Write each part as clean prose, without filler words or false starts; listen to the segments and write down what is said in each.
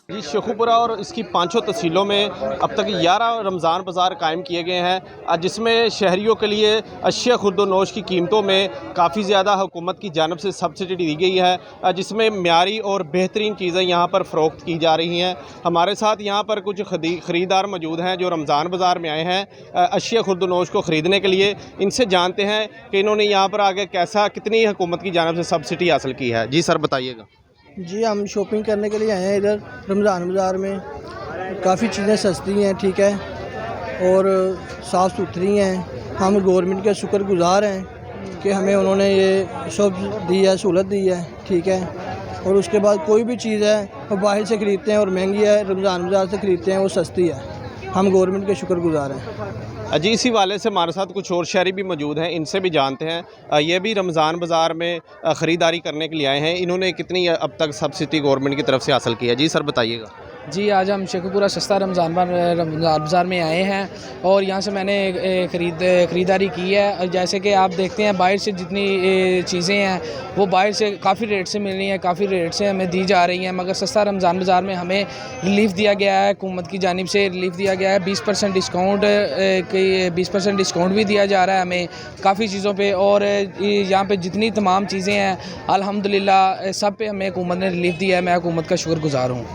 जी, शेखुपुरा और इसकी पाँचों तहसीलों में अब तक 11 रमज़ान बाज़ार कायम किए गए हैं, जिसमें शहरियों के लिए अशिया खुर्द-व-नोश की कीमतों में काफ़ी ज़्यादा हुकूमत की जानिब से सब्सिडी दी गई है, जिसमें म्यारी और बेहतरीन चीज़ें यहाँ पर फ़रोख्त की जा रही हैं। हमारे साथ यहाँ पर कुछ ख़रीदार मौजूद हैं जो रमज़ान बाज़ार में आए हैं अशिया खुर्द-व-नोश को ख़रीदने के लिए। इनसे जानते हैं कि इन्होंने यहाँ पर आगे कितनी हुकूमत की जानिब से सब्सिडी हासिल की है। जी सर, बताइएगा। जी, हम शॉपिंग करने के लिए आए हैं इधर रमज़ान बाज़ार में। काफ़ी चीज़ें सस्ती हैं, ठीक है, और साफ़ सुथरी हैं। हम गवर्नमेंट के शुक्रगुज़ार हैं कि हमें उन्होंने ये सब दी है, सहूलत दी है, ठीक है। और उसके बाद कोई भी चीज़ है वो बाहर से ख़रीदते हैं और महंगी है, रमज़ान बाज़ार से ख़रीदते हैं वो सस्ती है। हम गवर्नमेंट के शुक्रगुज़ार हैं। जी, इसी वाले से हमारे साथ कुछ और शहरी भी मौजूद हैं, इनसे भी जानते हैं। ये भी रमज़ान बाज़ार में ख़रीदारी करने के लिए आए हैं। इन्होंने कितनी अब तक सब्सिडी गवर्नमेंट की तरफ से हासिल की है? जी सर, बताइएगा। जी, आज हम शेखुपुरा सस्ता रमज़ान बाज़ार में आए हैं और यहाँ से मैंने ख़रीदारी की है। और जैसे कि आप देखते हैं बाहर से जितनी चीज़ें हैं वो बाहर से काफ़ी रेट से मिल रही हैं, काफ़ी रेट से हमें दी जा रही हैं, मगर सस्ता रमज़ान बाज़ार में हमें रिलीफ़ दिया गया है, हुकूमत की जानिब से रिलीफ़ दिया गया है। 20% डिस्काउंट 20% डिस्काउंट भी दिया जा रहा है हमें काफ़ी चीज़ों पे। और यहाँ पे जितनी तमाम चीज़ें हैं अल्हम्दुलिल्लाह सब पे हमें हुकूमत ने रिलीफ़ दिया है। मैं हुकूमत का शुक्रगुज़ार हूँ।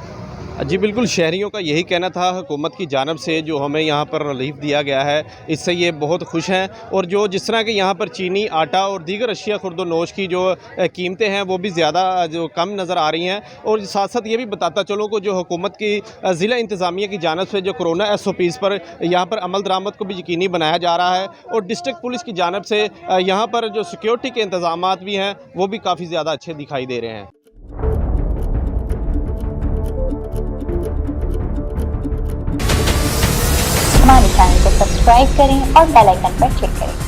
जी बिल्कुल, शहरियों का यही कहना था हुकूमत की जानिब से जो हमें यहाँ पर रिलीफ़ दिया गया है, इससे ये बहुत खुश हैं। और जो जिस तरह के यहाँ पर चीनी, आटा और दीगर अशिया खुर्द-व-नोश की जो कीमतें हैं वो भी ज़्यादा जो कम नज़र आ रही हैं। और साथ साथ ये भी बताता चलूँ कि जो हुकूमत की ज़िला इंतज़ामिया की जानिब से जो कोरोना SOPs पर यहाँ पर अमल दरामद को भी यकीनी बनाया जा रहा है। और डिस्ट्रिक्ट पुलिस की जानिब से यहाँ पर जो सिक्योरिटी के इंतज़ामात भी हैं वो भी काफ़ी ज़्यादा अच्छे दिखाई दे रहे हैं। हमारे चैनल को सब्सक्राइब करें और बेल आइकन पर क्लिक करें।